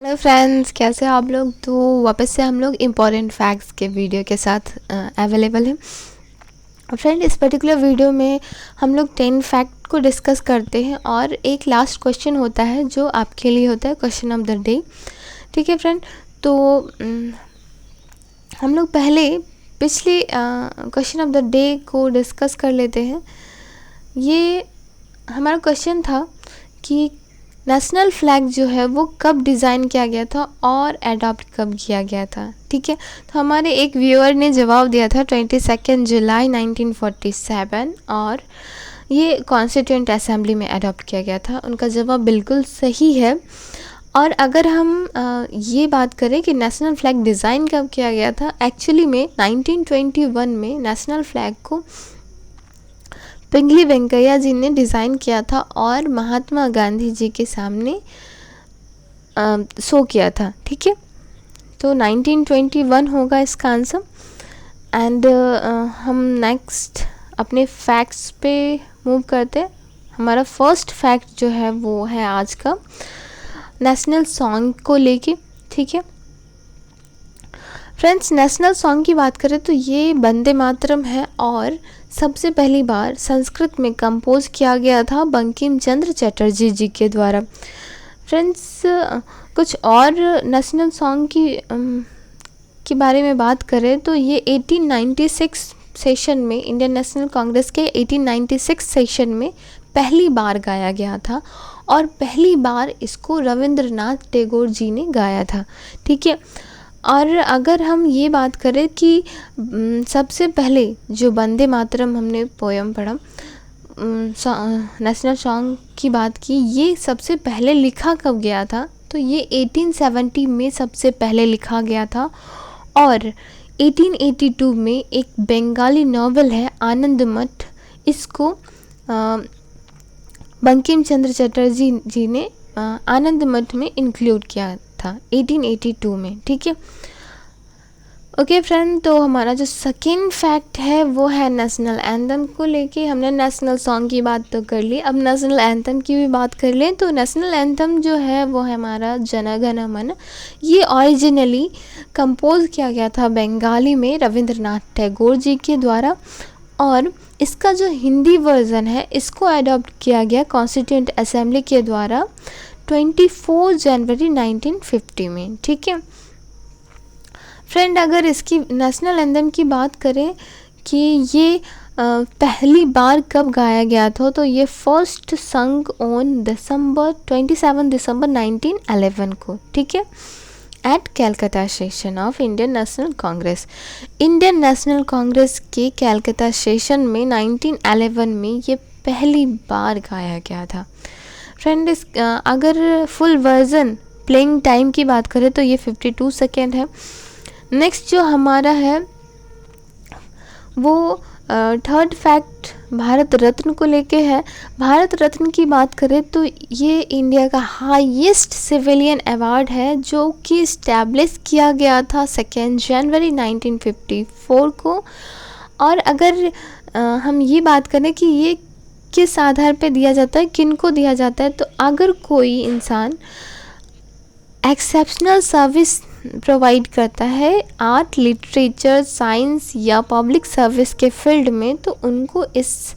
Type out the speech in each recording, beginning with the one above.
Hello friends, कैसे हो आप लोग। तो वापस से हम लोग इम्पॉर्टेंट फैक्ट्स के वीडियो के साथ अवेलेबल हैं। फ्रेंड, इस पर्टिकुलर वीडियो में हम लोग 10 फैक्ट को डिस्कस करते हैं और एक लास्ट क्वेश्चन होता है जो आपके लिए होता है क्वेश्चन ऑफ द डे। ठीक है फ्रेंड, तो हम लोग पहले पिछले क्वेश्चन ऑफ द डे को डिस्कस कर लेते हैं। ये हमारा क्वेश्चन था कि नेशनल फ्लैग जो है वो कब डिज़ाइन किया गया था और अडॉप्ट कब किया गया था। ठीक है, तो हमारे एक व्यूअर ने जवाब दिया था 22 जुलाई 1947 और ये कॉन्स्टिट्यूएंट असेंबली में अडॉप्ट किया गया था। उनका जवाब बिल्कुल सही है। और अगर हम ये बात करें कि नेशनल फ्लैग डिज़ाइन कब किया गया था, एक्चुअली में 1921 में नेशनल फ्लैग को पिंगली वेंकैया जी ने डिज़ाइन किया था और महात्मा गांधी जी के सामने शो किया था। ठीक है, तो 1921 होगा इसका आंसर। एंड हम नेक्स्ट अपने फैक्ट्स पे मूव करते हैं। हमारा फर्स्ट फैक्ट जो है वो है आज का नेशनल सॉन्ग को लेके। ठीक है फ्रेंड्स, नेशनल सॉन्ग की बात करें तो ये वंदे मातरम है और सबसे पहली बार संस्कृत में कंपोज किया गया था बंकिम चंद्र चटर्जी जी के द्वारा। फ्रेंड्स, कुछ और नेशनल सॉन्ग के बारे में बात करें तो ये 1896 सेशन में, इंडियन नेशनल कांग्रेस के 1896 सेशन में पहली बार गाया गया था और पहली बार इसको रविंद्रनाथ टैगोर जी ने गाया था। ठीक है, और अगर हम ये बात करें कि सबसे पहले जो वंदे मातरम हमने पोयम पढ़ा, नेशनल सॉन्ग की बात की, ये सबसे पहले लिखा कब गया था, तो ये 1870 में सबसे पहले लिखा गया था। और 1882 में एक बंगाली नॉवेल है आनंद मठ, इसको बंकिम चंद्र चटर्जी जी ने आनंद मठ में इंक्लूड किया था 1882 में। ठीक है, ओके फ्रेंड, तो हमारा जो सेकेंड फैक्ट है वो है नेशनल एंथम को लेके। हमने नेशनल सॉन्ग की बात तो कर ली, अब नेशनल एंथम की भी बात कर लें। तो नेशनल एंथम जो है वो है हमारा जन गण मन। ये ओरिजिनली कंपोज किया गया था बंगाली में रविंद्रनाथ टैगोर जी के द्वारा और इसका जो हिंदी वर्जन है इसको अडॉप्ट किया गया कॉन्स्टिट्यूएंट असेंबली के द्वारा 24 जनवरी 1950 में। ठीक है फ्रेंड, अगर इसकी नेशनल एंथम की बात करें कि ये पहली बार कब गाया गया था, तो ये फर्स्ट संग ऑन 27 दिसंबर 1911 को। ठीक है, at Calcutta session of Indian National Congress. Indian National Congress के कैलकाटा सेशन में 1911 में ये पहली बार गाया गया था। फ्रेंड, अगर फुल वर्जन प्लेइंग टाइम की बात करें तो ये 52 सेकेंड है। नेक्स्ट जो हमारा है वो थर्ड फैक्ट भारत रत्न को लेके है। भारत रत्न की बात करें तो ये इंडिया का हाईएस्ट सिविलियन अवार्ड है जो कि इस्टेब्लिश किया गया था 2 जनवरी 1954 को। और अगर हम ये बात करें कि ये किस आधार पे दिया जाता है, किन को दिया जाता है, तो अगर कोई इंसान एक्सेप्शनल सर्विस प्रोवाइड करता है आर्ट, लिटरेचर, साइंस या पब्लिक सर्विस के फील्ड में, तो उनको इस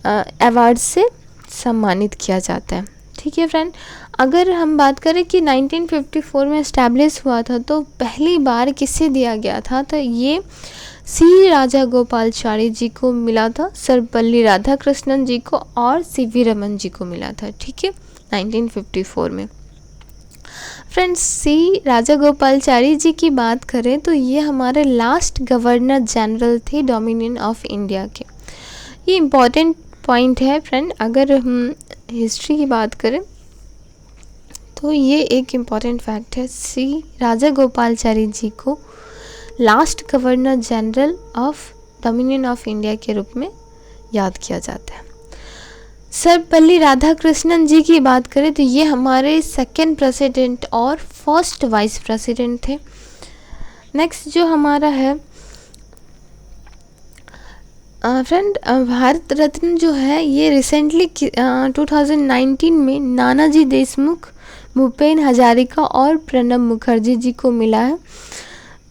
अवार्ड से सम्मानित किया जाता है। ठीक है फ्रेंड, अगर हम बात करें कि 1954 में इस्टेब्लिश हुआ था तो पहली बार किसे दिया गया था, तो ये सी राजा गोपालाचारी जी को मिला था, सर्वपल्ली राधाकृष्णन जी को और सीवी रमन जी को मिला था। ठीक है, 1954 में। फ्रेंड्स, सी राजा गोपालाचारी जी की बात करें तो ये हमारे लास्ट गवर्नर जनरल थे डोमिनियन ऑफ इंडिया के। ये इम्पॉर्टेंट पॉइंट है फ्रेंड। अगर हम हिस्ट्री की बात करें तो ये एक इम्पॉर्टेंट फैक्ट है, सी राजा गोपालाचारी जी को last governor general of dominion of India के रूप में याद किया जाता है। सर्वपल्ली राधाकृष्णन जी की बात करें तो ये हमारे सेकेंड प्रेसिडेंट और फर्स्ट वाइस प्रेसिडेंट थे। नेक्स्ट जो हमारा है फ्रेंड, भारत रत्न जो है ये रिसेंटली 2019 में नानाजी देशमुख भूपेन हजारिका और प्रणब मुखर्जी जी को मिला है।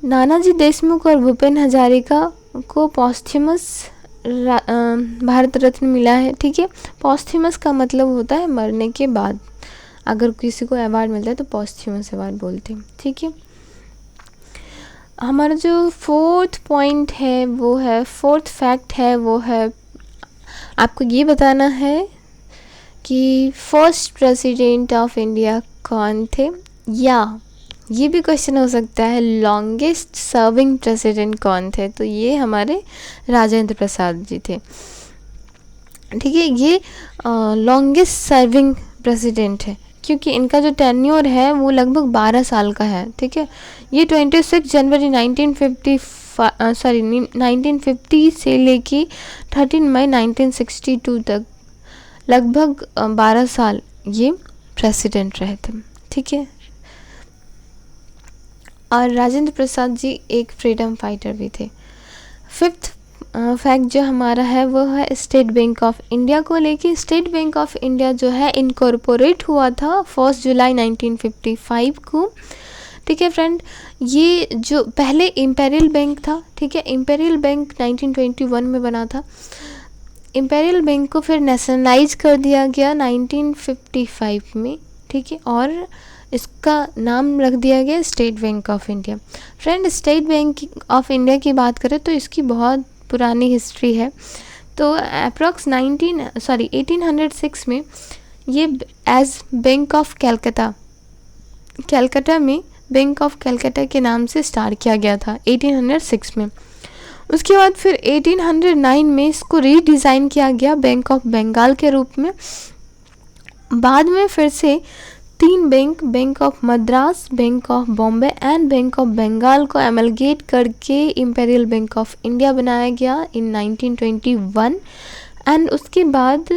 नानाजी देशमुख और भूपेन हजारिका को पॉस्थ्यूमस भारत रत्न मिला है। ठीक है, पॉस्थ्यूमस का मतलब होता है मरने के बाद, अगर किसी को अवार्ड मिलता है तो पॉस्थ्यूमस अवार्ड बोलते हैं। ठीक है, हमारा जो फोर्थ फैक्ट है वो है आपको ये बताना है कि फर्स्ट प्रेसिडेंट ऑफ इंडिया कौन थे, या ये भी क्वेश्चन हो सकता है लॉन्गेस्ट सर्विंग प्रेसिडेंट कौन थे, तो ये हमारे राजेंद्र प्रसाद जी थे। ठीक है, ये लॉन्गेस्ट सर्विंग प्रेसिडेंट है क्योंकि इनका जो टेन्योर है वो लगभग 12 साल का है। ठीक है, ये 26 जनवरी 1950 से लेके 13 मई 1962 तक लगभग 12 साल ये प्रेसिडेंट रहे थे। ठीक है, और राजेंद्र प्रसाद जी एक फ्रीडम फाइटर भी थे। फिफ्थ फैक्ट जो हमारा है वो है स्टेट बैंक ऑफ इंडिया को लेके। स्टेट बैंक ऑफ इंडिया जो है इनकॉर्पोरेट हुआ था 1 जुलाई 1955 को। ठीक है फ्रेंड, ये जो पहले इम्पेरियल बैंक था, ठीक है, इम्पेरियल बैंक 1921 में बना था। इम्पेरियल बैंक को फिर नेशनलाइज कर दिया गया 1955 में। ठीक है, और इसका नाम रख दिया गया state bank of India. Friend, state bank of India की बात करें तो इसकी बहुत पुरानी हिस्ट्री है। तो अप्रॉक्स 1806 में ये एज बैंक ऑफ कैलकाटा में बैंक ऑफ कैलकाटा के नाम से स्टार्ट किया गया था 1806 में। उसके बाद फिर 1809 में इसको रीडिज़ाइन किया गया बैंक ऑफ बंगाल के रूप में। बाद में फिर से 3 bank of Madras, bank of Bombay and bank of Bengal को एमलगेट करके इम्पेरियल बैंक ऑफ इंडिया बनाया गया इन 1921 एंड उसके बाद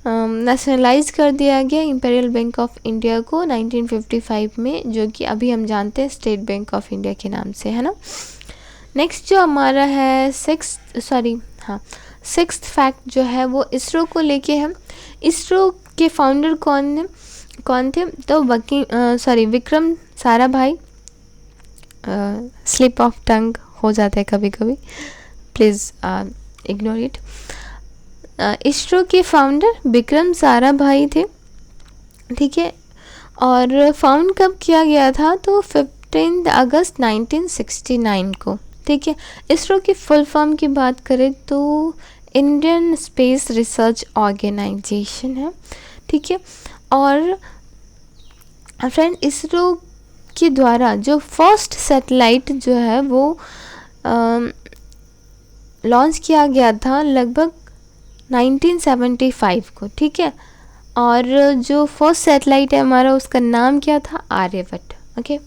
नेशनलाइज कर दिया गया इम्पेरियल बैंक ऑफ इंडिया को 1955 में, जो कि अभी हम जानते हैं स्टेट बैंक ऑफ इंडिया के नाम से, है ना। नेक्स्ट जो हमारा है सिक्स्थ फैक्ट जो है वो इसरो को लेके है। इसरो के फाउंडर कौन थे, तो Vikram Sarabhai. Slip of tongue हो जाता है कभी कभी, प्लीज़ इग्नोर इट। इसरो के फाउंडर विक्रम साराभाई थे। ठीक है, और फाउंड कब किया गया था, तो 15 अगस्त 1969 को। ठीक है, इसरो की फुल फॉर्म की बात करें तो इंडियन स्पेस रिसर्च ऑर्गेनाइजेशन है। ठीक है, और फ्रेंड इसरो के द्वारा जो फर्स्ट सैटेलाइट जो है वो लॉन्च किया गया था लगभग 1975 को। ठीक है, और जो फर्स्ट सैटेलाइट है हमारा उसका नाम क्या था, आर्यभट्ट। ओके,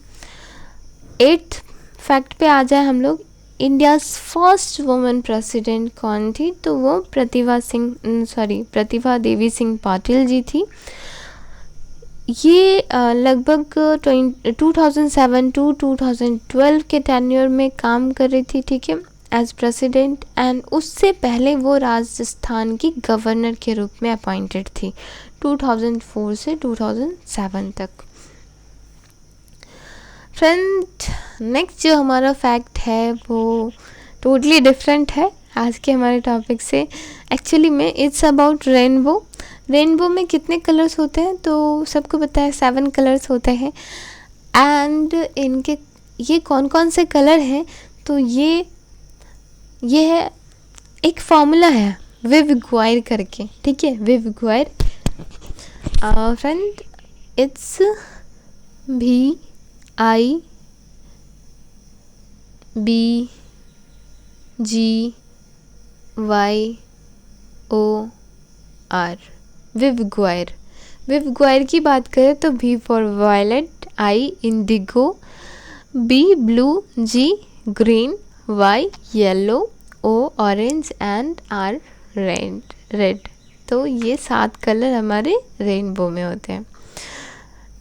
8th फैक्ट पे आ जाए हम लोग। इंडियाज़ फर्स्ट वुमेन प्रेसिडेंट कौन थी, तो वो प्रतिभा देवी सिंह पाटिल जी थी। ये लगभग 2007 टू 2012 के टेन्योर में काम कर रही थी। ठीक है, एज प्रेसिडेंट, एंड उससे पहले वो राजस्थान की गवर्नर के रूप में अपॉइंटेड थी 2004 से 2007 तक। फ्रेंड, नेक्स्ट जो हमारा फैक्ट है वो टोटली डिफरेंट है आज के हमारे टॉपिक से। एक्चुअली में इट्स अबाउट रेनबो। रेनबो में कितने कलर्स होते हैं, तो सबको पता है 7 कलर्स होते हैं। एंड इनके ये कौन कौन से कलर हैं, तो ये है एक फॉर्मूला है विव गुआयर करके। ठीक है, विव गुआयर। फ्रेंड, इट्स VIVGYOR, विव गुआयर। विव गुआयर की बात करें तो V for violet, I indigo, B blue, G green, Y yellow, O orange and R red. तो ये 7 कलर हमारे रेनबो में होते हैं।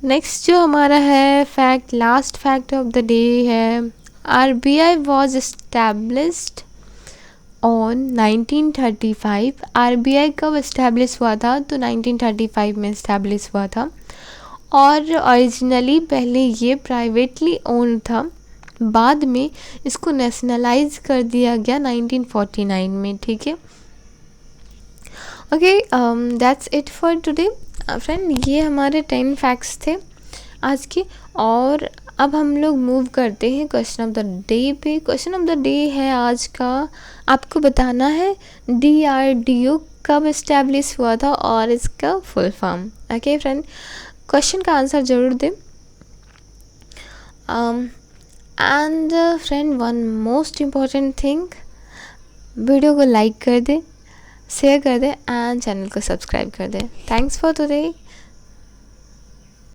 नेक्स्ट जो हमारा है fact, last fact of the day है, RBI was established on 1935। RBI कब इस्टेब्लिश हुआ था, तो 1935 में इस्टेब्लिश हुआ था। और ओरिजिनली पहले ये प्राइवेटली ओन था, बाद में इसको नेशनलाइज कर दिया गया 1949 में, ठीक है। Okay, that's it for today friend. ये हमारे 10 फैक्ट्स थे आज के। और अब हम लोग मूव करते हैं क्वेश्चन ऑफ द डे पे। क्वेश्चन ऑफ द डे है आज का, आपको बताना है DRDO कब इस्टेब्लिश हुआ था और इसका full form. Okay friend, question का आंसर ज़रूर दें। And friend, one most important thing, video को लाइक कर दें, शेयर कर दें एंड चैनल को सब्सक्राइब कर दें। Thanks for today.